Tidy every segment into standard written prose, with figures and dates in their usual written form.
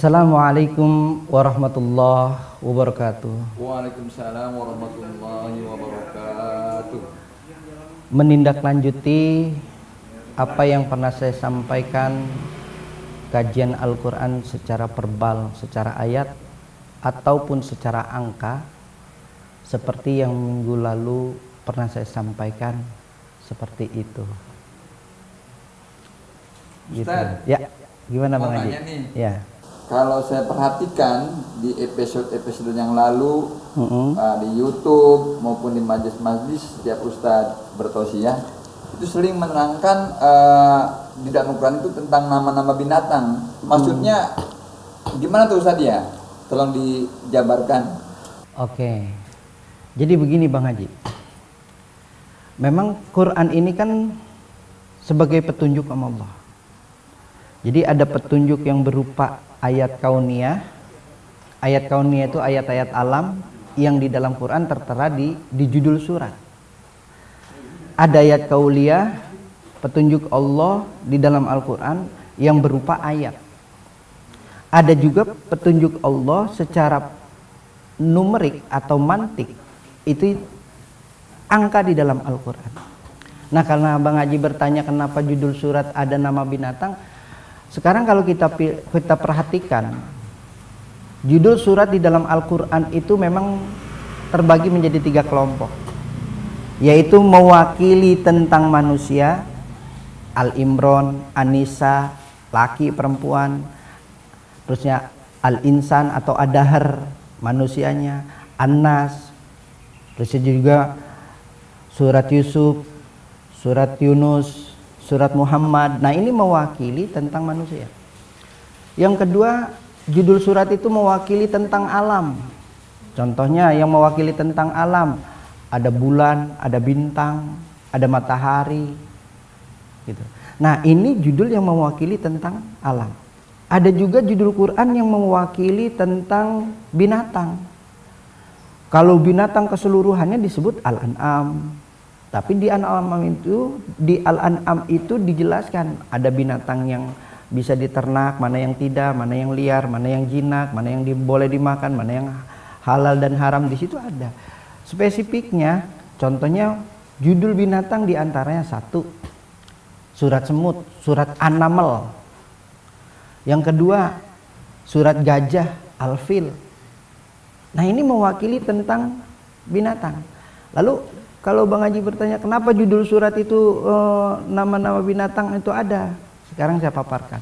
Assalamualaikum warahmatullahi wabarakatuh. Waalaikumsalam warahmatullahi wabarakatuh. Menindaklanjuti apa yang pernah saya sampaikan, kajian Al-Quran secara verbal, secara ayat ataupun secara angka, seperti yang minggu lalu pernah saya sampaikan, seperti itu. Gitu. Ustaz, ya, gimana Bang Haji? Ya. Kalau saya perhatikan di episode yang lalu di YouTube maupun di majlis-majlis setiap Ustadz bertausiah itu sering menerangkan di dalam Al-Quran itu tentang nama-nama binatang. Maksudnya gimana tuh Ustadz ya? Tolong dijabarkan. Oke. Jadi begini Bang Haji. Memang Quran ini kan sebagai petunjuk Allah. Jadi ada petunjuk yang berupa ayat kauniyah. Ayat kauniyah itu ayat-ayat alam yang di dalam Quran tertera di judul surat. Ada ayat kauliyah, petunjuk Allah di dalam Al-Quran yang berupa ayat. Ada juga petunjuk Allah secara numerik atau mantik, itu angka di dalam Al-Quran. Nah, karena Bang Haji bertanya kenapa judul surat ada nama binatang, sekarang kalau kita perhatikan, judul surat di dalam Al-Quran itu memang terbagi menjadi 3 kelompok, yaitu mewakili tentang manusia, Al-Imran, An-Nisa, laki perempuan, terusnya Al-Insan atau Ad-Dahr, manusianya, An-Nas, terusnya juga surat Yusuf, surat Yunus, surat Muhammad. Nah, ini mewakili tentang manusia. Yang kedua, judul surat itu mewakili tentang alam. Contohnya yang mewakili tentang alam, ada bulan, ada bintang, ada matahari gitu. Nah, ini judul yang mewakili tentang alam. Ada juga judul Quran yang mewakili tentang binatang. Kalau binatang keseluruhannya disebut Al-An'am. Tapi di Al-An'am itu dijelaskan ada binatang yang bisa diternak, mana yang tidak, mana yang liar, mana yang jinak, mana yang boleh dimakan, mana yang halal dan haram, di situ ada spesifiknya. Contohnya judul binatang diantaranya 1, surat semut, surat An-Naml. Yang kedua, surat gajah, Al-Fil. Nah, ini mewakili tentang binatang. Lalu kalau Bang Haji bertanya kenapa judul surat itu nama-nama binatang itu ada, sekarang saya paparkan.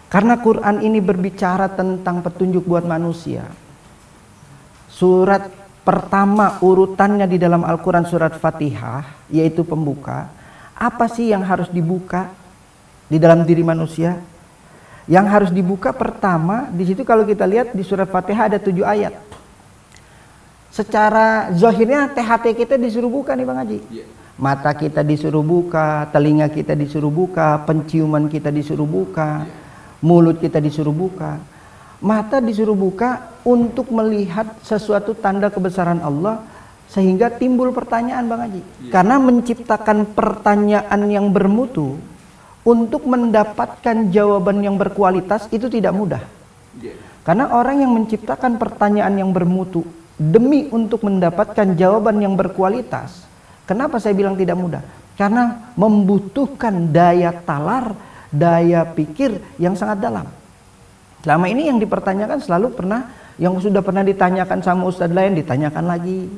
Karena Quran ini berbicara tentang petunjuk buat manusia. Surat pertama urutannya di dalam Al-Quran surat Fatihah, yaitu pembuka. Apa sih yang harus dibuka di dalam diri manusia? Yang harus dibuka pertama, di situ kalau kita lihat di surat Fatihah ada 7 ayat. Secara zahirnya THT kita disuruh buka nih Bang Haji. Mata kita disuruh buka, telinga kita disuruh buka, penciuman kita disuruh buka, mulut kita disuruh buka. Mata disuruh buka untuk melihat sesuatu tanda kebesaran Allah, sehingga timbul pertanyaan Bang Haji. Karena menciptakan pertanyaan yang bermutu untuk mendapatkan jawaban yang berkualitas itu tidak mudah. Karena orang yang menciptakan pertanyaan yang bermutu demi untuk mendapatkan jawaban yang berkualitas, kenapa saya bilang tidak mudah? Karena membutuhkan daya talar, daya pikir yang sangat dalam. Selama ini yang dipertanyakan selalu yang sudah pernah ditanyakan sama ustadz lain, ditanyakan lagi.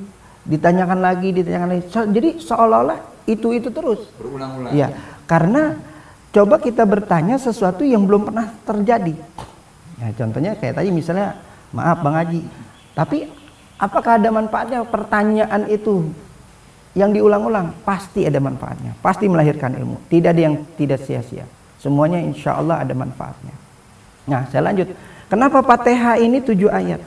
Jadi seolah-olah itu terus. Berulang-ulang. Ya, karena coba kita bertanya sesuatu yang belum pernah terjadi. Ya, contohnya kayak tadi misalnya, maaf Bang Haji, tapi apakah ada manfaatnya pertanyaan itu yang diulang-ulang? Pasti ada manfaatnya, pasti melahirkan ilmu. Tidak ada yang tidak sia-sia. Semuanya insya Allah ada manfaatnya. Nah, saya lanjut. Kenapa Fatihah ini 7 ayat?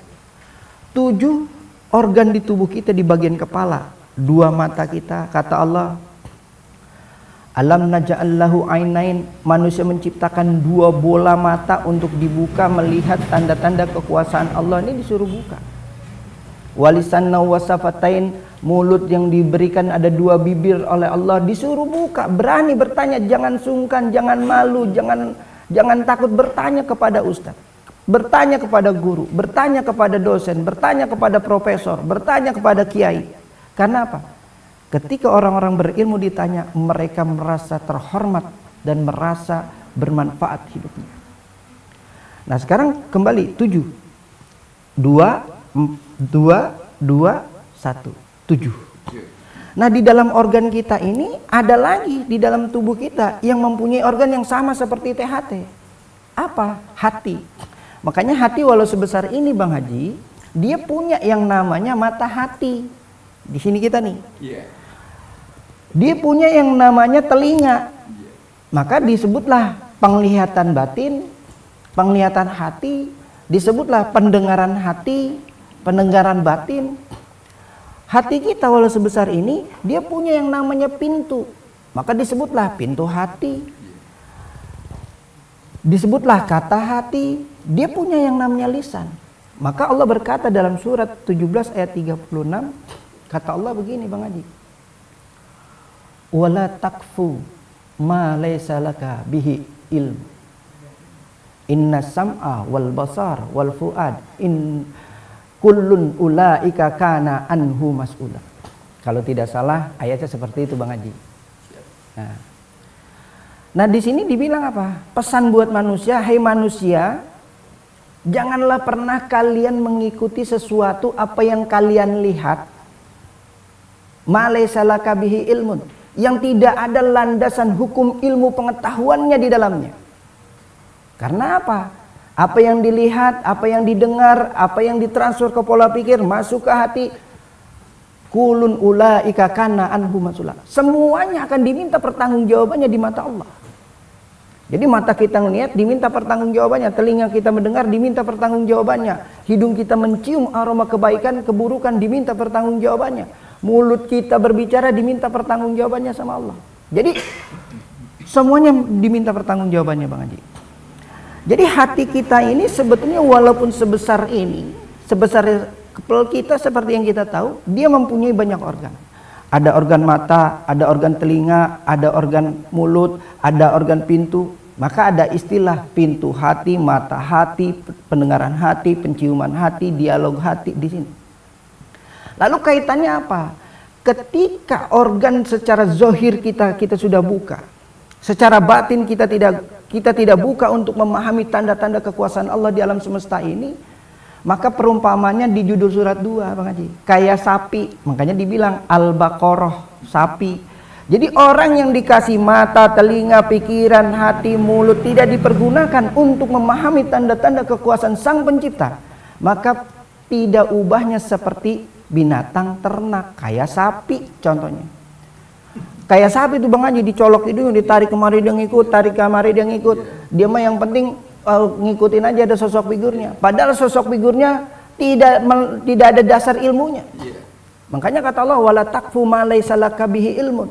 7 organ di tubuh kita di bagian kepala, 2 mata kita, kata Allah, alam naj'al lahu ainain, manusia menciptakan 2 bola mata untuk dibuka melihat tanda-tanda kekuasaan Allah, ini disuruh buka. Walisanna wasafatain, mulut yang diberikan ada 2 bibir oleh Allah, disuruh buka, berani bertanya, jangan sungkan, jangan malu, jangan takut bertanya kepada ustaz. bertanya kepada guru, bertanya kepada dosen, bertanya kepada profesor, bertanya kepada kiai. Karena apa? Ketika orang-orang berilmu ditanya, mereka merasa terhormat dan merasa bermanfaat hidupnya. Nah sekarang kembali 7 2 2 1 7. Nah di dalam organ kita ini ada lagi di dalam tubuh kita yang mempunyai organ yang sama seperti THT. Apa? Hati. Makanya hati walau sebesar ini Bang Haji, dia punya yang namanya mata hati. Di sini kita nih. Dia punya yang namanya telinga. Maka disebutlah penglihatan batin, penglihatan hati, disebutlah pendengaran hati, pendengaran batin. Hati kita walau sebesar ini, dia punya yang namanya pintu. Maka disebutlah pintu hati. Disebutlah kata hati, dia punya yang namanya lisan. Maka Allah berkata dalam surat 17 ayat 36, kata Allah begini Bang Haji. Wala takfu ma laysa laka bihi ilm. Inna sam'a wal basar wal fuad in kullun ulaika kana anhu mas'ula. Kalau tidak salah ayatnya seperti itu Bang Haji. Nah di sini dibilang apa? Pesan buat manusia, hai manusia, janganlah pernah kalian mengikuti sesuatu apa yang kalian lihat, ma laysa laka bihi ilmun, yang tidak ada landasan hukum ilmu pengetahuannya di dalamnya. Karena apa? Apa yang dilihat, apa yang didengar, apa yang ditransfer ke pola pikir, masuk ke hati, kulun ulaika kana anhu mas'ula. Semuanya akan diminta pertanggungjawabannya di mata Allah. Jadi mata kita ngelihat diminta pertanggungjawabannya, telinga kita mendengar diminta pertanggungjawabannya, hidung kita mencium aroma kebaikan, keburukan diminta pertanggungjawabannya, mulut kita berbicara diminta pertanggungjawabannya sama Allah. Jadi semuanya diminta pertanggungjawabannya Bang Haji. Jadi hati kita ini sebetulnya walaupun sebesar ini, sebesar kepala kita seperti yang kita tahu, dia mempunyai banyak organ. Ada organ mata, ada organ telinga, ada organ mulut, ada organ pintu. Maka ada istilah pintu hati, mata hati, pendengaran hati, penciuman hati, dialog hati di sini. Lalu kaitannya apa? Ketika organ secara zohir kita sudah buka, secara batin kita tidak buka untuk memahami tanda-tanda kekuasaan Allah di alam semesta ini, maka perumpamannya di judul surat 2 Bang Haji, kayak sapi. Makanya dibilang Al-Baqarah, sapi. Jadi orang yang dikasih mata, telinga, pikiran, hati, mulut tidak dipergunakan untuk memahami tanda-tanda kekuasaan Sang Pencipta, maka tidak ubahnya seperti binatang ternak, kayak sapi contohnya. Kayak sapi itu Bang Haji, dicolok hidung, ditarik kemari dia ngikut, tarik kemari dia ngikut. Dia mah yang penting ngikutin aja ada sosok figurnya. Padahal sosok figurnya tidak ada dasar ilmunya. Makanya kata Allah wala takfu ma laysa laka bihi ilmun.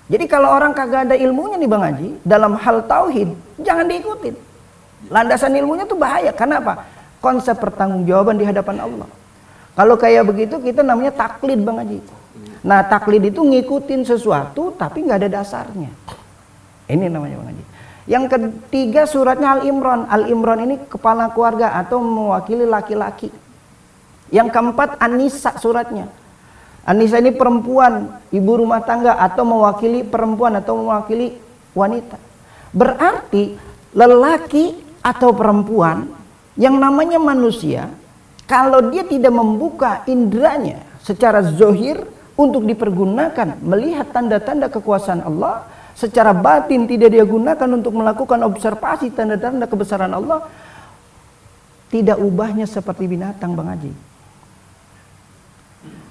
Jadi kalau orang kagak ada ilmunya nih Bang Haji dalam hal tauhid, jangan diikutin. Landasan ilmunya tuh bahaya. Kenapa? Konsep pertanggungjawaban di hadapan Allah. Kalau kayak begitu kita namanya taklid Bang Haji. Nah taklid itu ngikutin sesuatu tapi nggak ada dasarnya. Ini namanya Bang Haji. Yang ketiga suratnya Al-Imran. Al-Imran ini kepala keluarga atau mewakili laki-laki. Yang keempat An-Nisa suratnya. An-Nisa ini perempuan, ibu rumah tangga atau mewakili perempuan atau mewakili wanita. Berarti lelaki atau perempuan yang namanya manusia, kalau dia tidak membuka indranya secara zohir untuk dipergunakan melihat tanda-tanda kekuasaan Allah, secara batin tidak dia gunakan untuk melakukan observasi tanda-tanda kebesaran Allah, tidak ubahnya seperti binatang Bang Haji.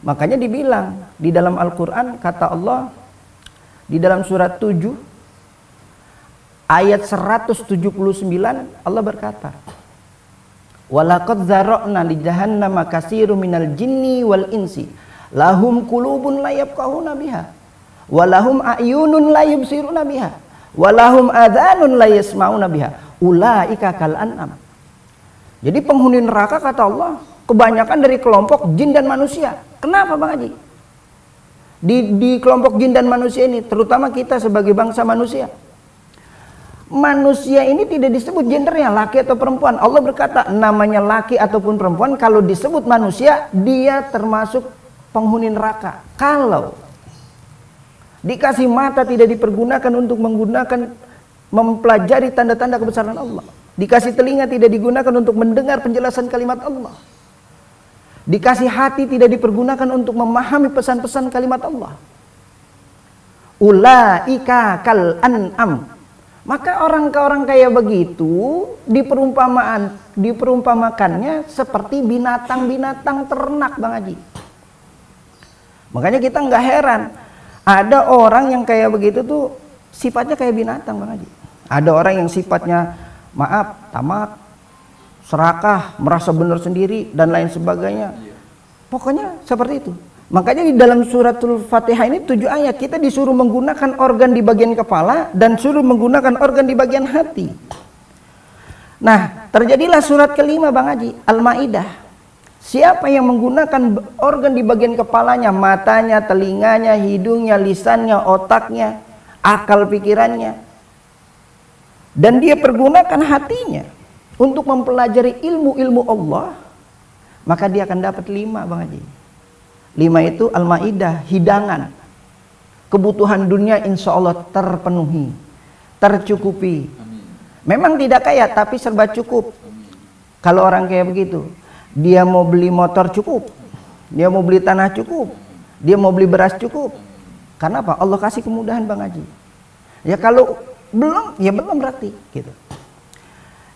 Makanya dibilang di dalam Al-Quran kata Allah di dalam surat 7 ayat 179 Allah berkata walaqad zara'na li jahannama katsirum minal jinni wal insi lahum qulubun la yafqahuna biha walahum a'yunun la yubsiruna biha walahum adhanun la yasma'una biha ulaika kal an'am. Jadi penghuni neraka kata Allah kebanyakan dari kelompok jin dan manusia. Kenapa Bang Haji? Di kelompok jin dan manusia ini, terutama kita sebagai bangsa manusia, manusia ini tidak disebut gendernya laki atau perempuan. Allah berkata namanya laki ataupun perempuan, kalau disebut manusia dia termasuk penghuni neraka. Kalau dikasih mata tidak dipergunakan untuk mempelajari tanda-tanda kebesaran Allah, dikasih telinga tidak digunakan untuk mendengar penjelasan kalimat Allah, dikasih hati tidak dipergunakan untuk memahami pesan-pesan kalimat Allah, ulaika kal an'am, maka orang kayak begitu diperumpamakannya seperti binatang-binatang ternak, Bang Haji. Makanya kita nggak heran ada orang yang kayak begitu tuh sifatnya kayak binatang, Bang Haji. Ada orang yang sifatnya tamak, serakah, merasa benar sendiri dan lain sebagainya. Pokoknya seperti itu. Makanya di dalam suratul Fatihah ini 7 ayat kita disuruh menggunakan organ di bagian kepala dan suruh menggunakan organ di bagian hati. Nah, terjadilah surat kelima, Bang Haji, Al-Maidah. Siapa yang menggunakan organ di bagian kepalanya, matanya, telinganya, hidungnya, lisannya, otaknya, akal pikirannya, dan dia pergunakan hatinya untuk mempelajari ilmu-ilmu Allah, maka dia akan dapat 5, Bang Haji. 5 itu Al-Maidah, hidangan. Kebutuhan dunia insya Allah terpenuhi, tercukupi. Memang tidak kaya tapi serba cukup. Kalau orang kayak begitu, dia mau beli motor cukup, dia mau beli tanah cukup, dia mau beli beras cukup. Karena apa? Allah kasih kemudahan, Bang Haji. Ya kalau belum, ya belum berarti gitu.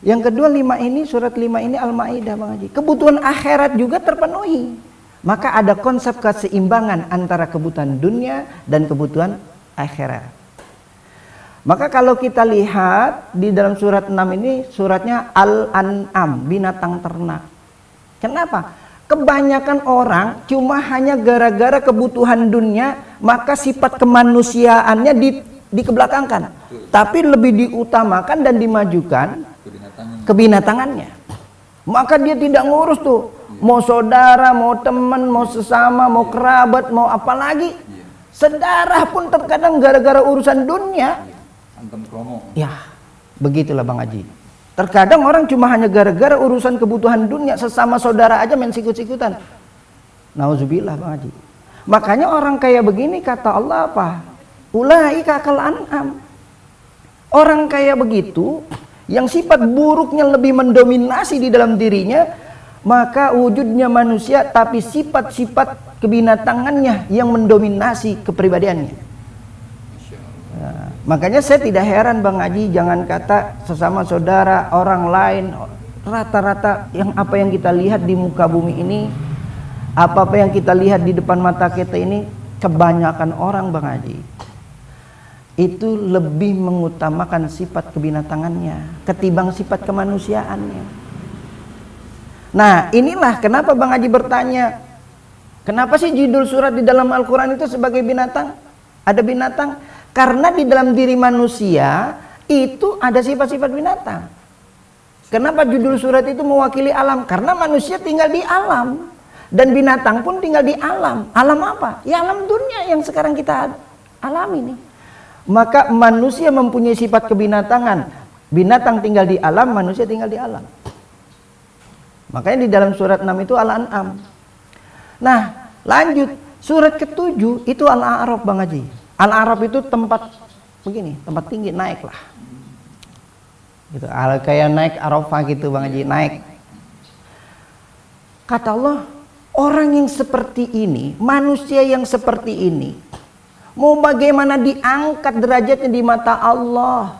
Yang kedua 5 ini, surat 5 ini Al-Maidah, Bang Haji. Kebutuhan akhirat juga terpenuhi. Maka ada konsep keseimbangan antara kebutuhan dunia dan kebutuhan akhirat. Maka kalau kita lihat di dalam surat 6 ini, suratnya Al-An'am, binatang ternak. Kenapa? Kebanyakan orang cuma hanya gara-gara kebutuhan dunia, maka sifat kemanusiaannya dikebelakangkan. Tapi lebih diutamakan dan dimajukan kebinatangannya. Maka dia tidak ngurus tuh, mau saudara, mau teman, mau sesama, mau kerabat, mau apa lagi. Sedarah pun terkadang gara-gara urusan dunia. Ya, begitulah Bang Haji. Terkadang orang cuma hanya gara-gara urusan kebutuhan dunia, sesama saudara aja main sikut-sikutan. Nauzubillah, Bang Haji. Makanya orang kayak begini kata Allah apa? Ulaika kal an'am. Orang kayak begitu yang sifat buruknya lebih mendominasi di dalam dirinya, maka wujudnya manusia tapi sifat-sifat kebinatangannya yang mendominasi kepribadiannya. Nah, makanya saya tidak heran Bang Haji, jangan kata sesama saudara, orang lain, rata-rata yang apa yang kita lihat di muka bumi ini, apa-apa yang kita lihat di depan mata kita ini, kebanyakan orang Bang Haji itu lebih mengutamakan sifat kebinatangannya ketimbang sifat kemanusiaannya. Nah, inilah kenapa Bang Haji bertanya, kenapa sih judul surat di dalam Al-Quran itu sebagai binatang? Ada binatang karena di dalam diri manusia itu ada sifat-sifat binatang. Kenapa judul surat itu mewakili alam? Karena manusia tinggal di alam dan binatang pun tinggal di alam. Alam apa? Ya alam dunia yang sekarang kita alami nih. Maka manusia mempunyai sifat kebinatangan. Binatang tinggal di alam, manusia tinggal di alam. Makanya di dalam surat 6 itu Al-An'am. Nah, lanjut. Surat ke-7 itu Al-A'raf Bang Haji. Al-A'raf itu tempat begini, tempat tinggi, naik lah. Gitu. Kayak naik Arafah gitu Bang Haji, naik. Kata Allah, orang yang seperti ini, manusia yang seperti ini, mau bagaimana diangkat derajatnya di mata Allah?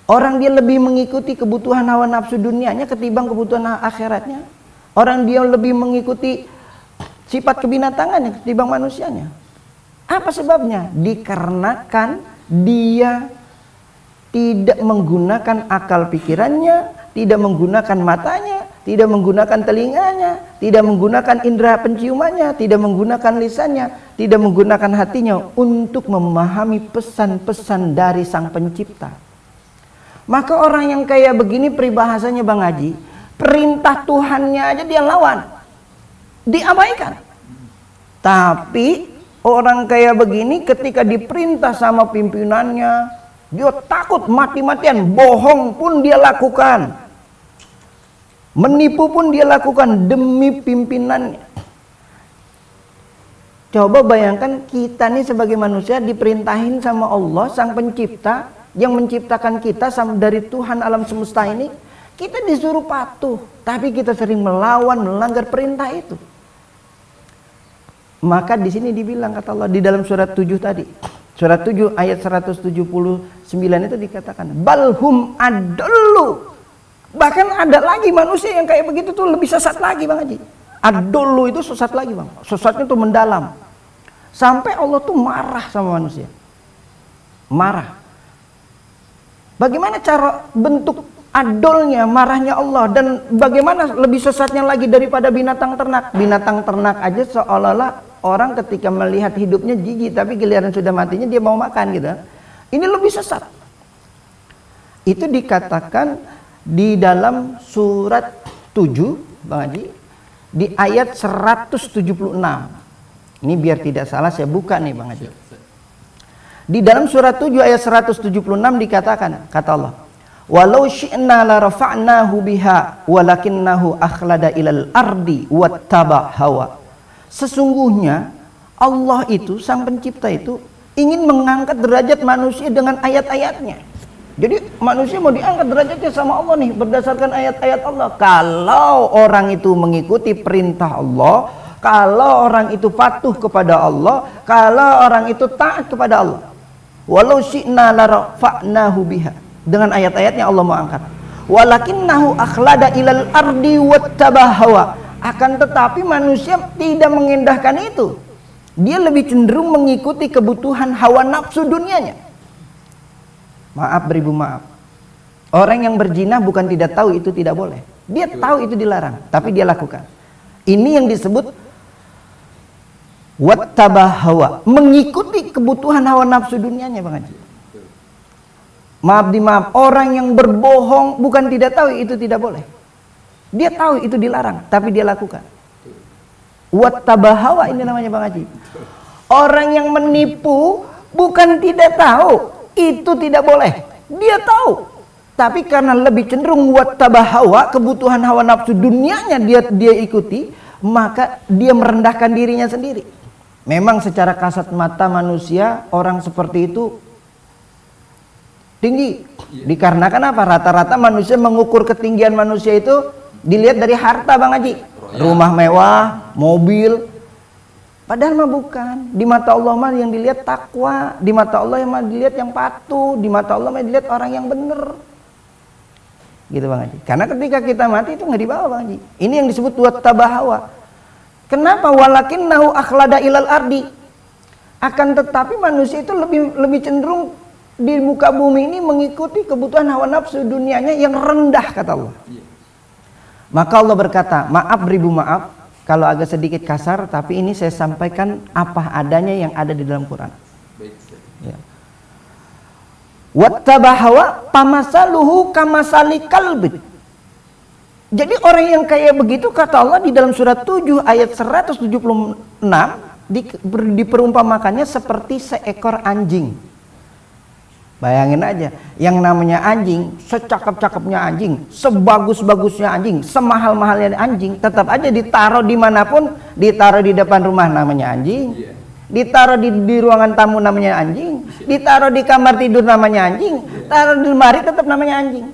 Orang dia lebih mengikuti kebutuhan hawa nafsu dunianya ketimbang kebutuhan akhiratnya. Orang dia lebih mengikuti sifat kebinatangannya ketimbang manusianya. Apa sebabnya? Dikarenakan dia tidak menggunakan akal pikirannya, tidak menggunakan matanya, tidak menggunakan telinganya, tidak menggunakan indera penciumannya, tidak menggunakan lisannya, tidak menggunakan hatinya untuk memahami pesan-pesan dari Sang Pencipta. Maka orang yang kayak begini peribahasanya Bang Haji, perintah Tuhannya aja dia lawan, diabaikan. Tapi orang kayak begini ketika diperintah sama pimpinannya, Dia takut mati-matian, bohong pun dia lakukan. Menipu pun dia lakukan demi pimpinannya. Coba bayangkan kita nih sebagai manusia diperintahin sama Allah sang pencipta yang menciptakan kita dari Tuhan alam semesta ini. Kita disuruh patuh, tapi kita sering melawan, melanggar perintah itu. Maka di sini dibilang kata Allah di dalam surat 7 tadi. Surat 7 ayat 179 itu dikatakan balhum adallu. Bahkan ada lagi manusia yang kayak begitu tuh lebih sesat lagi Bang Haji. Adallu itu sesat lagi Bang. Sesatnya tuh mendalam. Sampai Allah tuh marah sama manusia. Marah. Bagaimana cara bentuk adolnya, marahnya Allah, dan bagaimana lebih sesatnya lagi daripada binatang ternak. Binatang ternak aja seolah-olah orang ketika melihat hidupnya jijik, tapi giliran sudah matinya dia mau makan gitu. Ini lebih sesat. Itu dikatakan di dalam surat 7 Bang Haji, di ayat 176. Ini biar tidak salah saya buka nih Bang Haji. Di dalam surat 7 ayat 176 dikatakan, kata Allah, walau syi'na la rafa'nahu biha walakinnahu akhlada ilal ardi wattaba hawa. Sesungguhnya Allah itu sang pencipta itu ingin mengangkat derajat manusia dengan ayat-ayatnya. Jadi manusia mau diangkat derajatnya sama Allah nih berdasarkan ayat-ayat Allah. Kalau orang itu mengikuti perintah Allah, kalau orang itu patuh kepada Allah, kalau orang itu taat kepada Allah. Walau syi'na la rafa'nahu biha. Dengan ayat-ayatnya Allah mau angkat. Walakinnahu akhlada ilal ardi wattaba hawa. Akan tetapi manusia tidak mengendahkan itu. Dia lebih cenderung mengikuti kebutuhan hawa nafsu dunianya. Maaf beribu maaf. Orang yang berzina bukan tidak tahu itu tidak boleh. Dia tahu itu dilarang, tapi dia lakukan. Ini yang disebut wattaba hawa, mengikuti kebutuhan hawa nafsu dunianya Bang Haji. Maaf, orang yang berbohong bukan tidak tahu itu tidak boleh. Dia tahu itu dilarang, tapi dia lakukan. Wattaba hawa ini namanya Bang Haji. Orang yang menipu bukan tidak tahu itu tidak boleh. Dia tahu, tapi karena lebih cenderung wattaba hawa, kebutuhan hawa nafsu dunianya dia ikuti, maka dia merendahkan dirinya sendiri. Memang secara kasat mata manusia orang seperti itu tinggi. Dikarenakan apa? Rata-rata manusia mengukur ketinggian manusia itu dilihat dari harta Bang Haji. Rumah mewah, mobil. Padahal mah bukan. Di mata Allah mah yang dilihat takwa, di mata Allah yang mah dilihat yang patuh, di mata Allah mah dilihat orang yang benar. Gitu Bang Haji. Karena ketika kita mati itu nggak dibawa Bang Haji. Ini yang disebut wattaba hawa. Kenapa? Walakinnahu akhlada ilal ardi. Akan tetapi manusia itu lebih cenderung di muka bumi ini mengikuti kebutuhan hawa nafsu dunianya yang rendah kata Allah. Maka Allah berkata, maaf beribu maaf kalau agak sedikit kasar, tapi ini saya sampaikan apa adanya yang ada di dalam Quran. Ya. Wattaba hawa pamasaluhu kamasali kalbi. Jadi orang yang kayak begitu kata Allah di dalam surat 7 ayat 176 diperumpamakannya seperti seekor anjing. Bayangin aja, yang namanya anjing, secakep-cakepnya anjing, sebagus-bagusnya anjing, semahal-mahalnya anjing, tetap aja ditaruh dimanapun, ditaruh di depan rumah namanya anjing, ditaruh di ruangan tamu namanya anjing, ditaruh di kamar tidur namanya anjing, taruh di lemari tetap namanya anjing.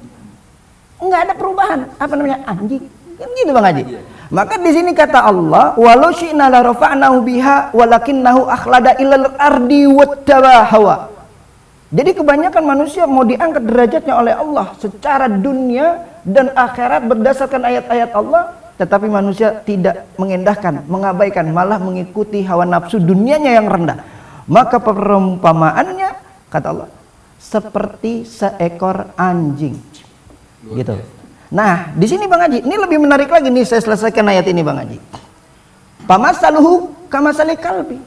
Enggak ada perubahan, apa namanya anjing, kan gitu Bang Haji. Maka di sini kata Allah, walau syi'na la rafa'nahu biha walakinnahu akhlada ilal ardi wattaba hawa. Jadi kebanyakan manusia mau diangkat derajatnya oleh Allah secara dunia dan akhirat berdasarkan ayat-ayat Allah, tetapi manusia tidak mengendahkan, mengabaikan, malah mengikuti hawa nafsu dunianya yang rendah. Maka perumpamaannya kata Allah seperti seekor anjing. Gitu. Nah, di sini Bang Haji, ini lebih menarik lagi nih, saya selesaikan ayat ini Bang Haji. Pamasaluhu kamasali kalbi.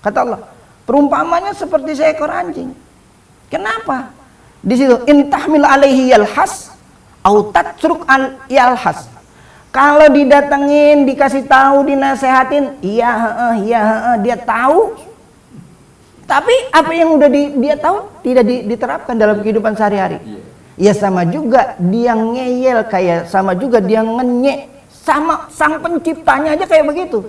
Kata Allah, perumpamannya seperti seekor anjing. Kenapa? Di situ intahmil alaihi yalhas au tatruk al yalhas. Kalau didatengin, dikasih tahu, dinasehatin, iya dia tahu. Tapi apa yang udah dia tahu tidak diterapkan dalam kehidupan sehari-hari. Ya sama juga dia ngeyel, kayak sama juga dia ngenyek, sama sang penciptanya aja kayak begitu.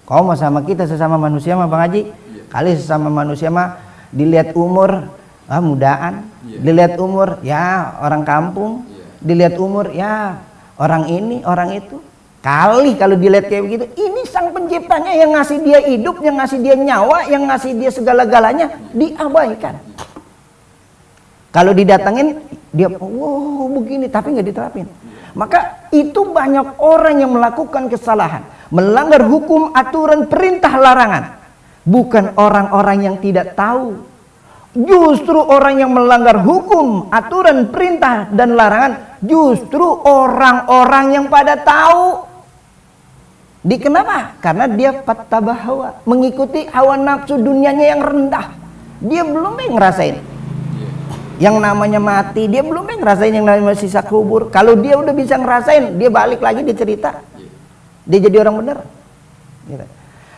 Kau mau sama kita sesama manusia mah Bang Haji, kali sesama manusia mah dilihat umur mudaan, dilihat umur ya orang kampung, dilihat umur ya orang ini orang itu. Kali kalau dilihat kayak begitu, ini sang penciptanya yang ngasih dia hidup, yang ngasih dia nyawa, yang ngasih dia segala-galanya diabaikan. Kalau didatangin dia wow begini, tapi nggak diterapin. Maka itu banyak orang yang melakukan kesalahan, melanggar hukum, aturan, perintah, larangan. Bukan orang-orang yang tidak tahu. Justru orang yang melanggar hukum, aturan, perintah, dan larangan justru orang-orang yang pada tahu. Kenapa? Karena dia pattabah hawa, mengikuti hawa nafsu dunianya yang rendah. Dia belum ngerasain yang namanya mati, dia belum ngerasain yang namanya sisa kubur. Kalau dia udah bisa ngerasain, dia balik lagi, dia cerita, dia jadi orang benar.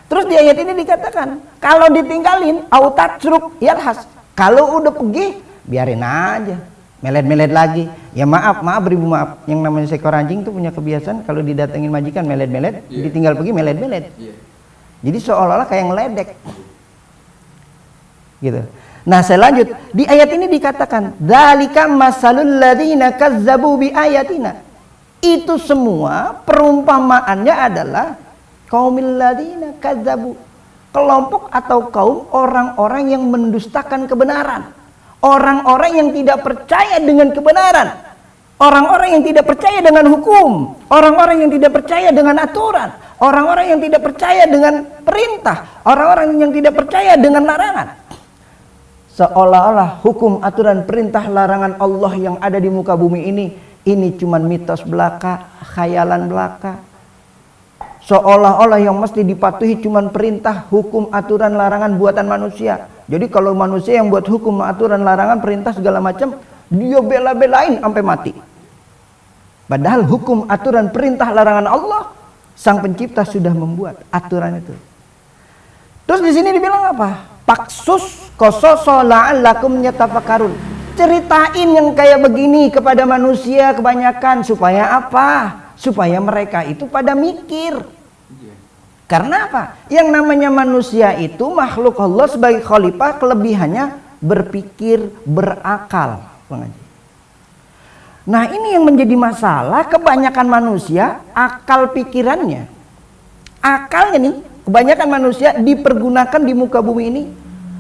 Terus di ayat ini dikatakan, kalau ditinggalin autatsruk yalhas, kalau udah pergi biarin aja, melet-melet lagi. Ya maaf beribu maaf, yang namanya seekor anjing tuh punya kebiasaan kalau didatengin majikan melet-melet, ditinggal pergi melet-melet. Jadi seolah-olah kayak ngeledek gitu. Nah saya lanjut, di ayat ini dikatakan dzalika masalul ladzina kazzabu bi ayatina. Itu semua perumpamaannya adalah kaumil ladzina kazzabu, kelompok atau kaum orang-orang yang mendustakan kebenaran, orang-orang yang tidak percaya dengan kebenaran, orang-orang yang tidak percaya dengan hukum, orang-orang yang tidak percaya dengan aturan, orang-orang yang tidak percaya dengan perintah, orang-orang yang tidak percaya dengan larangan. Seolah-olah hukum, aturan, perintah, larangan Allah yang ada di muka bumi ini cuman mitos belaka, khayalan belaka. Seolah-olah yang mesti dipatuhi cuman perintah, hukum, aturan, larangan buatan manusia. Jadi kalau manusia yang buat hukum, aturan, larangan, perintah segala macam, dia bela-belain sampai mati. Padahal hukum, aturan, perintah, larangan Allah, sang pencipta sudah membuat aturan itu. Terus di sini dibilang apa? Paksus kososo la'allakum yatafakkarun. Ceritain yang kayak begini kepada manusia kebanyakan supaya apa? Supaya mereka itu pada mikir. Karena apa? Yang namanya manusia itu makhluk Allah sebagai khalifah, kelebihannya berpikir, berakal. Nah ini yang menjadi masalah, kebanyakan manusia akal pikirannya, akalnya nih, kebanyakan manusia dipergunakan di muka bumi ini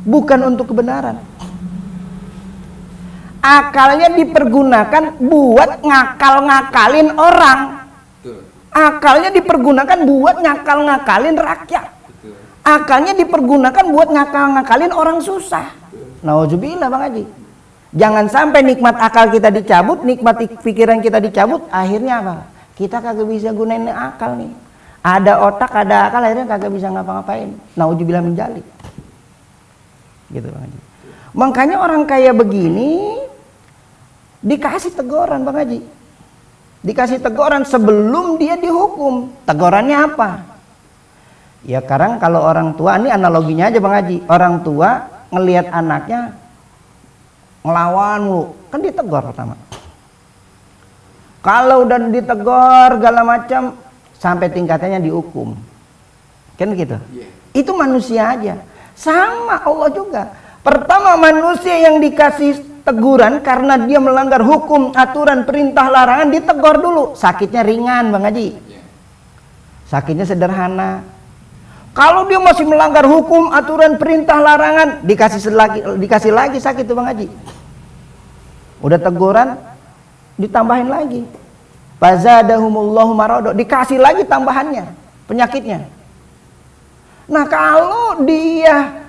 bukan untuk kebenaran. Akalnya dipergunakan buat ngakal-ngakalin orang. Akalnya dipergunakan buat ngakal-ngakalin rakyat. Akalnya dipergunakan buat ngakal-ngakalin orang susah. Nauzubillah Bang Haji. Jangan sampai nikmat akal kita dicabut, nikmat pikiran kita dicabut, akhirnya apa? Kita kagak bisa gunain akal nih. Ada otak, ada akal, akhirnya kagak bisa ngapa-ngapain. Nauzubillah min dzalik. Gitu Bang Haji. Makanya orang kaya begini dikasih teguran Bang Haji. Dikasih teguran sebelum dia dihukum. Tegurannya apa? Ya sekarang kalau orang tua, ini analoginya aja Bang Haji. Orang tua ngelihat anaknya ngelawan lu, kan ditegur pertama. Kalau udah ditegur segala macam sampai tingkatannya dihukum. Kan gitu. Itu manusia aja. Sama Allah juga. Pertama manusia yang dikasih teguran karena dia melanggar hukum, aturan, perintah, larangan, ditegur dulu. Sakitnya ringan Bang Haji. Sakitnya sederhana. Kalau dia masih melanggar hukum, aturan, perintah, larangan, dikasih lagi sakit tuh Bang Haji. Udah teguran, ditambahin lagi. Fazadahumullahu marado, dikasih lagi tambahannya, penyakitnya. Nah kalau dia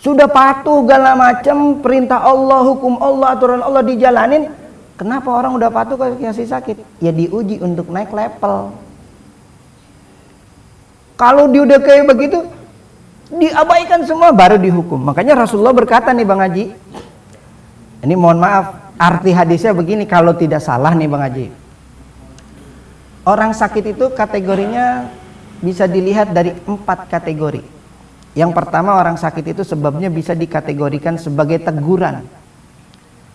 sudah patuh segala macam perintah Allah, hukum Allah, aturan Allah dijalanin, kenapa orang udah patuh kasih sakit? Ya diuji untuk naik level. Kalau dia udah kayak begitu, diabaikan semua baru dihukum. Makanya Rasulullah berkata nih Bang Haji, ini mohon maaf, arti hadisnya begini kalau tidak salah nih Bang Haji. Orang sakit itu kategorinya bisa dilihat dari 4 kategori. Yang pertama, orang sakit itu sebabnya bisa dikategorikan sebagai teguran.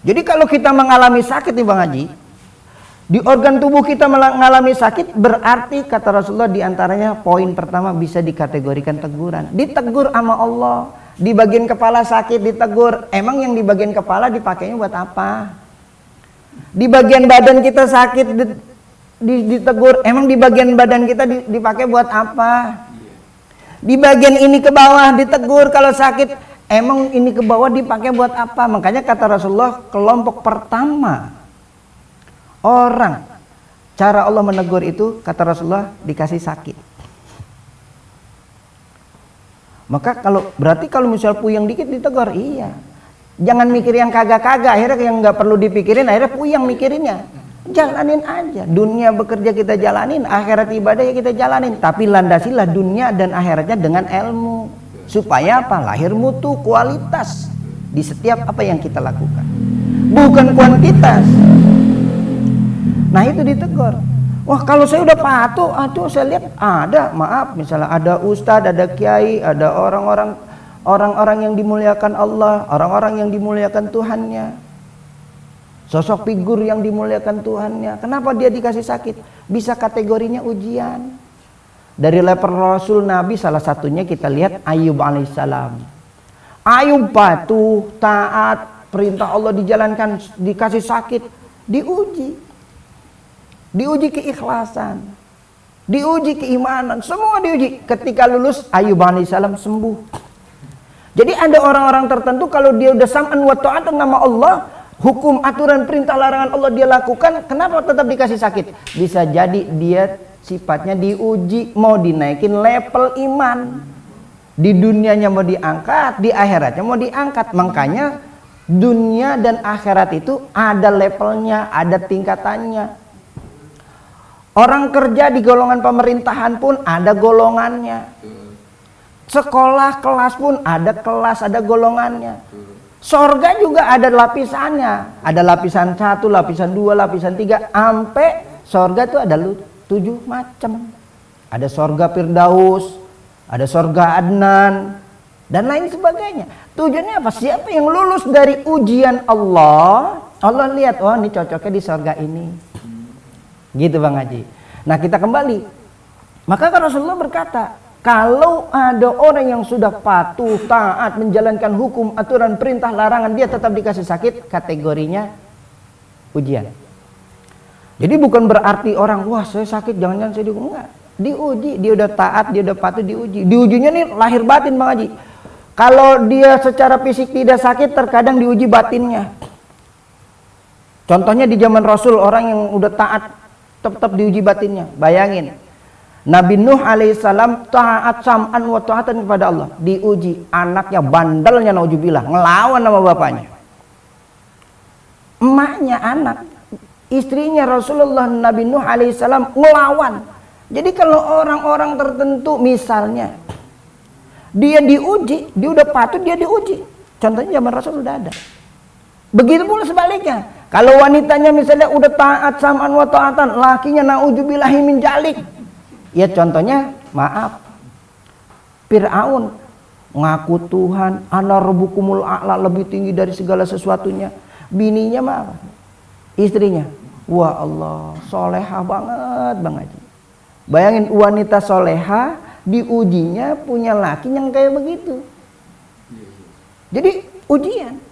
Jadi kalau kita mengalami sakit nih Bang Haji, di organ tubuh kita mengalami sakit, berarti kata Rasulullah diantaranya poin pertama bisa dikategorikan teguran. Ditegur sama Allah. Di bagian kepala sakit ditegur. Emang yang di bagian kepala dipakainya buat apa? Di bagian badan kita sakit ditegur. Emang di bagian badan kita dipakai buat apa? Di bagian ini ke bawah ditegur kalau sakit. Emang ini ke bawah dipakai buat apa? Makanya kata Rasulullah, kelompok pertama orang cara Allah menegur itu, kata Rasulullah, dikasih sakit. Maka berarti kalau misal puyeng dikit ditegur, iya. Jangan mikir yang kagak-kagak, akhirnya yang nggak perlu dipikirin, akhirnya puyeng mikirinnya. Jalanin aja, dunia bekerja kita jalanin, akhirat ibadah ya kita jalanin. Tapi landasilah dunia dan akhiratnya dengan ilmu, supaya apa? Lahir mutu, kualitas di setiap apa yang kita lakukan, bukan kuantitas. Nah itu ditegur. Wah kalau saya udah patuh, saya lihat ada, maaf, misalnya ada ustadz, ada kiai, ada orang-orang yang dimuliakan Allah, orang-orang yang dimuliakan Tuhannya, sosok figur yang dimuliakan Tuhannya. Kenapa dia dikasih sakit? Bisa kategorinya ujian. Dari level Rasul Nabi salah satunya kita lihat Ayub alaihissalam. Ayub patuh, taat, perintah Allah dijalankan, dikasih sakit, diuji. Diuji keikhlasan, diuji keimanan, semua diuji. Ketika lulus, Ayub alaihissalam sembuh. Jadi ada orang-orang tertentu kalau dia udah sam'an wa ta'atan nama Allah, hukum, aturan, perintah, larangan Allah dia lakukan, kenapa tetap dikasih sakit? Bisa jadi dia sifatnya diuji, mau dinaikin level iman. Di dunianya mau diangkat, di akhiratnya mau diangkat. Makanya dunia dan akhirat itu ada levelnya, ada tingkatannya. Orang kerja di golongan pemerintahan pun ada golongannya. Sekolah, kelas pun ada kelas, ada golongannya. Sorga juga ada lapisannya. Ada lapisan 1, lapisan 2, lapisan 3. Sampai sorga itu ada 7 macam. Ada sorga Firdaus, ada sorga Adnan, dan lain sebagainya. Tujuannya apa? Siapa yang lulus dari ujian Allah, Allah lihat, oh ini cocoknya di sorga ini. Gitu Bang Haji. Nah kita kembali. Maka Rasulullah berkata, kalau ada orang yang sudah patuh, taat, menjalankan hukum, aturan, perintah, larangan, dia tetap dikasih sakit, kategorinya ujian. Jadi bukan berarti orang, wah saya sakit, jangan-jangan saya dihukum. Enggak. Diuji, dia udah taat, dia udah patuh, diuji. Diujinya nih lahir batin Bang Haji. Kalau dia secara fisik tidak sakit, terkadang diuji batinnya. Contohnya di zaman Rasul, orang yang udah taat tetap diuji batinnya. Bayangin, Nabi Nuh alaihissalam taat sam'an wa ta'atan kepada Allah, diuji. Anaknya bandelnya nauzubillah, ngelawan sama bapaknya. Emaknya anak, istrinya Rasulullah Nabi Nuh alaihissalam ngelawan. Jadi kalau orang-orang tertentu misalnya dia diuji, dia udah patut, dia diuji. Contohnya zaman Rasul udah ada. Begitu pula sebaliknya. Kalau wanitanya misalnya udah taat sam'an wa ta'atan, lakinya na'udzubillahi min jalik. Ya contohnya, maaf, Fir'aun ngaku Tuhan, ana rabbukumul a'la, lebih tinggi dari segala sesuatunya. Bininya maaf, istrinya, wah Allah, soleha banget Bang Haji. Bayangin wanita soleha diujinya punya laki yang kayak begitu. Jadi ujian.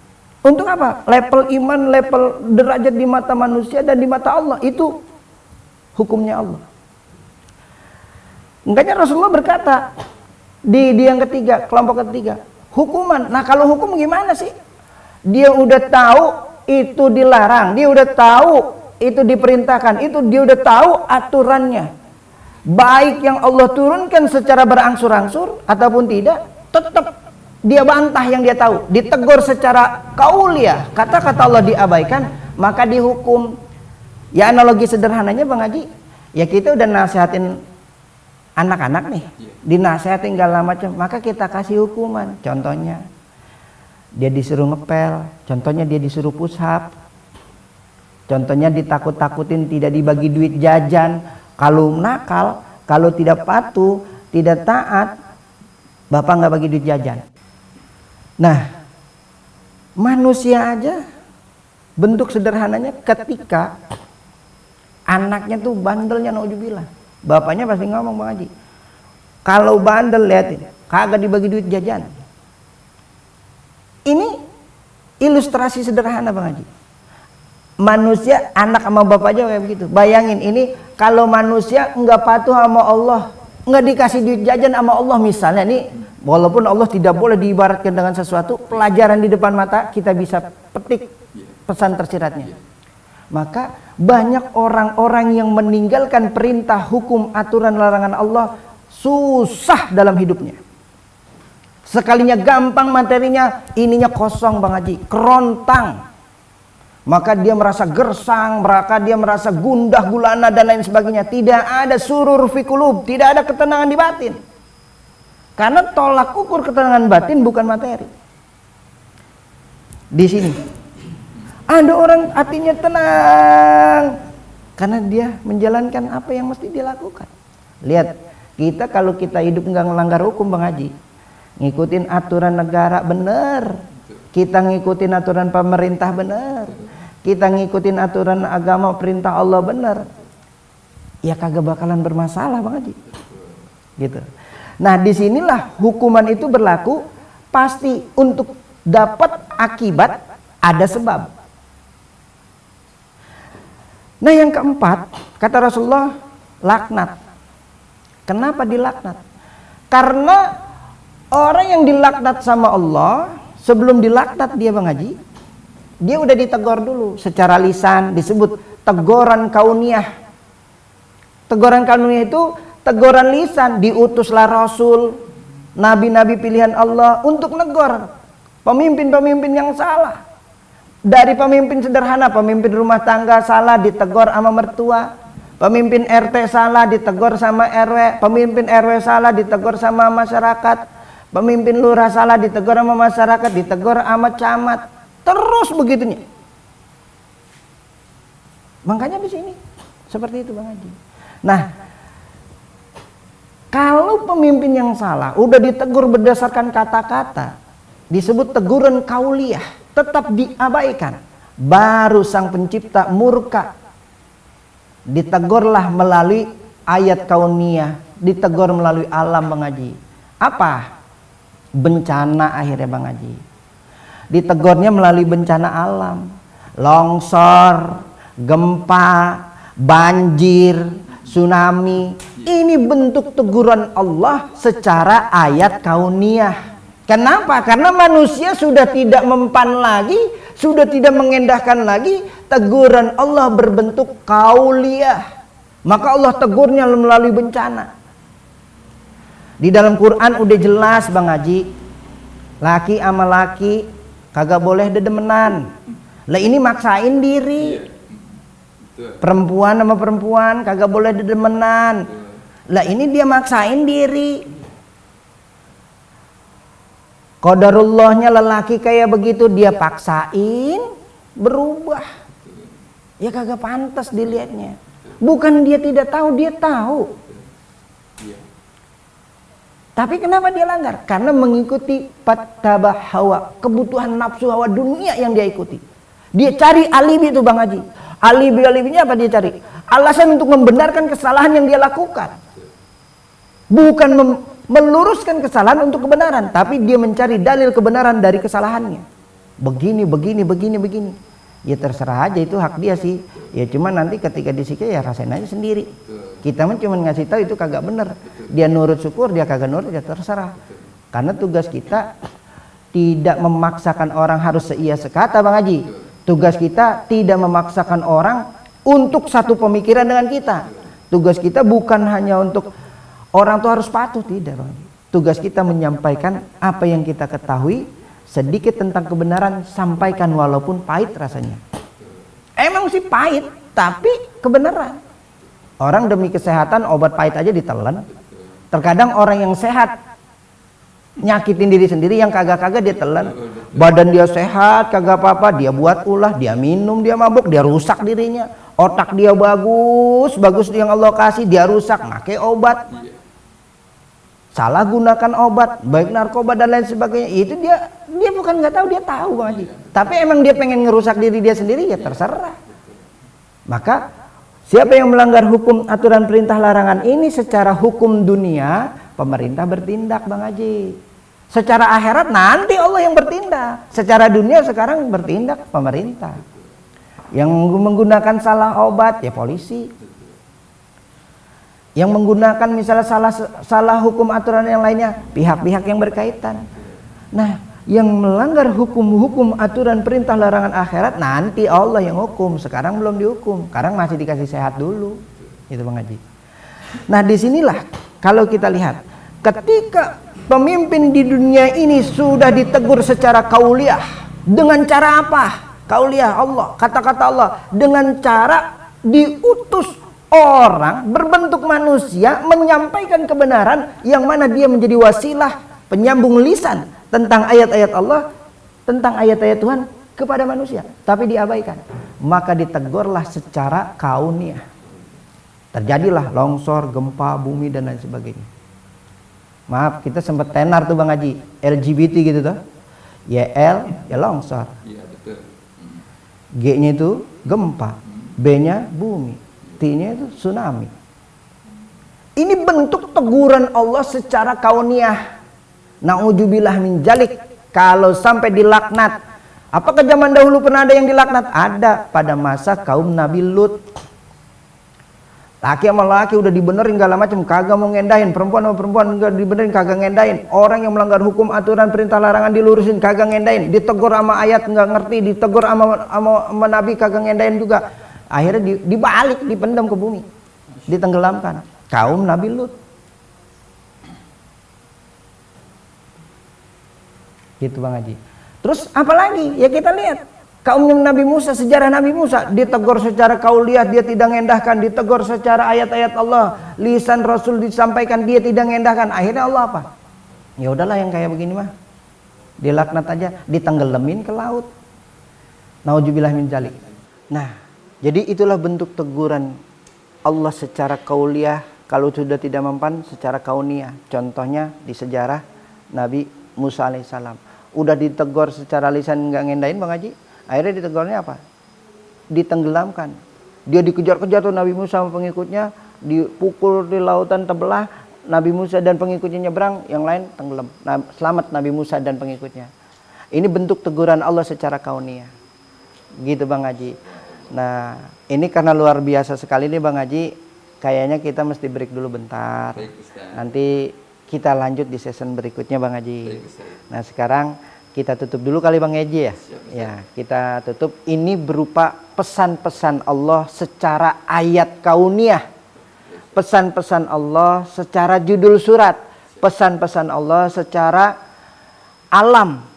Untuk apa? Level iman, level derajat di mata manusia dan di mata Allah. Itu hukumnya Allah. Makanya Rasulullah berkata di yang ketiga, kelompok ketiga, hukuman. Nah kalau hukum gimana sih? Dia udah tahu itu dilarang, dia udah tahu itu diperintahkan, itu dia udah tahu aturannya. Baik yang Allah turunkan secara berangsur-angsur ataupun tidak, tetap dia bantah yang dia tahu, ditegur secara kauliah, kata-kata Allah diabaikan, maka dihukum. Ya analogi sederhananya Bang Haji, ya kita udah nasihatin anak-anak nih, dinasehatin segala macam, maka kita kasih hukuman. Contohnya dia disuruh ngepel, contohnya dia disuruh push up, contohnya ditakut-takutin tidak dibagi duit jajan. Kalau nakal, kalau tidak patuh, tidak taat, bapak nggak bagi duit jajan. Nah, manusia aja bentuk sederhananya ketika anaknya tuh bandelnya naudzubillah, bapaknya pasti ngomong, Bang Haji, kalau bandel liatin, kagak dibagi duit jajan. Ini ilustrasi sederhana, Bang Haji. Manusia anak sama bapak aja kayak begitu. Bayangin ini kalau manusia nggak patuh sama Allah, nggak dikasih duit jajan sama Allah misalnya nih, walaupun Allah tidak boleh diibaratkan dengan sesuatu, pelajaran di depan mata kita bisa petik pesan tersiratnya. Maka banyak orang-orang yang meninggalkan perintah, hukum, aturan, larangan Allah susah dalam hidupnya. Sekalinya gampang materinya, ininya kosong, Bang Haji, kerontang. Maka dia merasa gersang, maka dia merasa gundah gulana dan lain sebagainya. Tidak ada surur fi qulub, tidak ada ketenangan di batin. Karena tolak ukur ketenangan batin bukan materi. Di sini ada orang hatinya tenang karena dia menjalankan apa yang mesti dia lakukan. Lihat, kita kalau kita hidup nggak melanggar hukum, Bang Haji, ngikutin aturan negara bener, kita ngikutin aturan pemerintah bener, kita ngikutin aturan agama perintah Allah bener, ya kagak bakalan bermasalah, Bang Haji. Gitu. Nah, disinilah hukuman itu berlaku. Pasti untuk dapat akibat ada sebab. Nah, yang keempat, kata Rasulullah, laknat. Kenapa dilaknat? Karena orang yang dilaknat sama Allah, sebelum dilaknat dia, Bang Haji, dia udah ditegur dulu secara lisan, disebut teguran kauniyah. Teguran kauniyah itu teguran lisan, diutuslah Rasul, nabi-nabi pilihan Allah untuk negur pemimpin-pemimpin yang salah. Dari pemimpin sederhana, pemimpin rumah tangga salah ditegur sama mertua, pemimpin RT salah ditegur sama RW, pemimpin RW salah ditegur sama masyarakat, pemimpin lurah salah ditegur sama masyarakat, ditegur sama camat, terus begitunya. Makanya di sini seperti itu, Bang Haji. Nah, kalau pemimpin yang salah udah ditegur berdasarkan kata-kata, disebut teguran kauliyah, tetap diabaikan, baru sang pencipta murka. Ditegurlah melalui ayat kauniyah, ditegur melalui alam, Bang Haji. Apa? Bencana akhirnya, Bang Haji. Ditegurnya melalui bencana alam, longsor, gempa, banjir, tsunami. Ini bentuk teguran Allah secara ayat kauniyah. Kenapa? Karena manusia sudah tidak mempan lagi, sudah tidak mengendahkan lagi. Teguran Allah berbentuk kauliyah. Maka Allah tegurnya melalui bencana. Di dalam Quran udah jelas, Bang Haji, laki sama laki kagak boleh dedemenan. Lah ini maksain diri. Perempuan sama perempuan kagak boleh dedemenan. Lah ini dia maksain diri. Qadarullahnya lelaki kayak begitu, dia paksain berubah. Ya kagak pantas dilihatnya. Bukan dia tidak tahu, dia tahu. Tapi kenapa dia langgar? Karena mengikuti pattabah hawa, kebutuhan nafsu hawa dunia yang dia ikuti. Dia cari alibi itu, Bang Haji. Alibi-alibinya apa dia cari? Alasan untuk membenarkan kesalahan yang dia lakukan. Bukan meluruskan kesalahan untuk kebenaran, tapi dia mencari dalil kebenaran dari kesalahannya. Begini. Ya terserah aja, itu hak dia sih. Ya cuma nanti ketika disiksa ya rasain aja sendiri. Kita cuma ngasih tahu itu kagak bener. Dia nurut syukur, dia kagak nurut ya terserah. Karena tugas kita tidak memaksakan orang harus seia sekata, Bang Haji. Tugas kita tidak memaksakan orang untuk satu pemikiran dengan kita. Tugas kita bukan hanya untuk orang tuh harus patuh, tidak, Bang. Tugas kita menyampaikan apa yang kita ketahui, sedikit tentang kebenaran, sampaikan walaupun pahit rasanya. Emang sih pahit, tapi kebenaran. Orang demi kesehatan obat pahit aja ditelan. Terkadang orang yang sehat nyakitin diri sendiri, yang kagak-kagak dia telan. Badan dia sehat, kagak apa-apa, dia buat ulah, dia minum, dia mabuk, dia rusak dirinya. Otak dia bagus yang Allah kasih, dia rusak, pakai obat. salah gunakan obat, baik narkoba dan lain sebagainya, itu dia bukan nggak tahu, dia tahu Bang Haji. Tapi emang dia pengen ngerusak diri dia sendiri, ya terserah. Maka siapa yang melanggar hukum aturan perintah larangan ini secara hukum dunia, pemerintah bertindak Bang Haji. Secara akhirat nanti Allah yang bertindak. Secara dunia sekarang bertindak pemerintah. Yang menggunakan salah obat ya polisi. Yang menggunakan misalnya salah hukum aturan yang lainnya, pihak-pihak yang berkaitan. Nah, yang melanggar hukum aturan perintah larangan akhirat nanti Allah yang hukum. Sekarang belum dihukum, sekarang masih dikasih sehat dulu. Itu Bang Haji. Nah, disinilah kalau kita lihat, ketika pemimpin di dunia ini sudah ditegur secara kauliah, dengan cara apa? Kauliah Allah, kata-kata Allah, dengan cara diutus orang berbentuk manusia menyampaikan kebenaran yang mana dia menjadi wasilah penyambung lisan tentang ayat-ayat Allah, tentang ayat-ayat Tuhan kepada manusia, tapi diabaikan. Maka ditegurlah secara kauniah. Terjadilah longsor, gempa, bumi dan lain sebagainya. Maaf, kita sempat tenar tuh Bang Haji, LGBT gitu tuh. YL ya longsor. Iya, betul. G-nya itu gempa, B-nya bumi, T-nya itu tsunami. Ini bentuk teguran Allah secara kauniah. Na'udzubillah min jalik. Kalau sampai dilaknat, apakah zaman dahulu pernah ada yang dilaknat? Ada pada masa kaum Nabi Lut. Laki sama laki udah dibenerin segala macam, kagak mau ngendahin. Perempuan sama perempuan enggak dibenerin, kagak ngendahin. Orang yang melanggar hukum aturan perintah larangan dilurusin, kagak ngendahin. Ditegur sama ayat enggak ngerti, ditegur sama Nabi kagak ngendahin juga. Akhirnya dibalik, dipendam ke bumi, ditenggelamkan. Kaum Nabi Lut. Gitu Bang Haji. Terus apalagi? Ya kita lihat kaum Nabi Musa, sejarah Nabi Musa, ditegur secara kauliah, dia tidak ngendahkan, ditegur secara ayat-ayat Allah, lisan Rasul disampaikan, dia tidak ngendahkan. Akhirnya Allah apa? Ya udahlah yang kayak begini mah, dilaknat aja, ditenggelamin ke laut. Nauzubillah min dzalik. Nah, jadi itulah bentuk teguran Allah secara kauliah. Kalau sudah tidak mempan secara kauniah. Contohnya di sejarah Nabi Musa alaihissalam. Udah ditegur secara lisan nggak ngendahin Bang Haji. Akhirnya ditegurnya apa? Ditenggelamkan. Dia dikejar-kejar tuh Nabi Musa sama pengikutnya, dipukul di lautan terbelah. Nabi Musa dan pengikutnya nyebrang, yang lain tenggelam. Nah, selamat Nabi Musa dan pengikutnya. Ini bentuk teguran Allah secara kauniah. Gitu Bang Haji. Nah, ini karena luar biasa sekali nih Bang Haji, kayaknya kita mesti break dulu bentar. Nanti kita lanjut di season berikutnya Bang Haji. Nah, sekarang kita tutup dulu kali Bang Eji ya. Ya, kita tutup. Ini berupa pesan-pesan Allah secara ayat kauniah. Pesan-pesan Allah secara judul surat. Pesan-pesan Allah secara alam.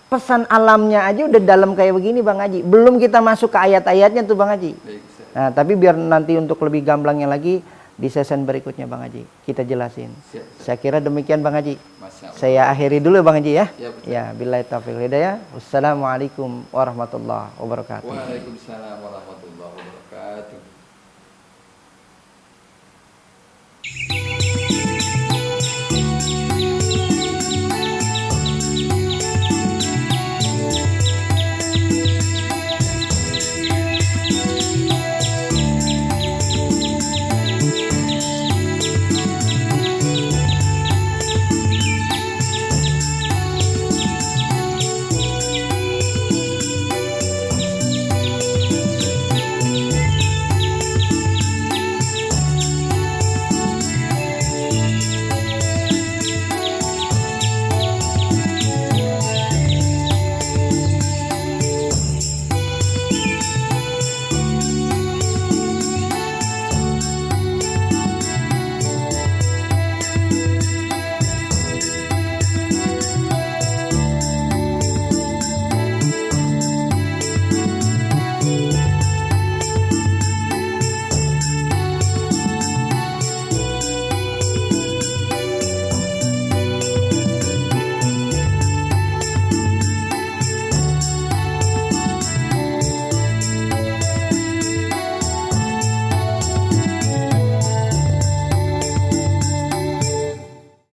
Pesan alamnya aja udah dalam kayak begini Bang Haji. Belum kita masuk ke ayat-ayatnya tuh Bang Haji. Nah, tapi biar nanti untuk lebih gamblangnya lagi di season berikutnya Bang Haji kita jelasin. Saya kira demikian Bang Haji. Saya akhiri dulu Bang Haji ya. Ya, billahi taufiq hidayah. Wassalamualaikum warahmatullahi wabarakatuh. Waalaikumsalam warahmatullahi wabarakatuh.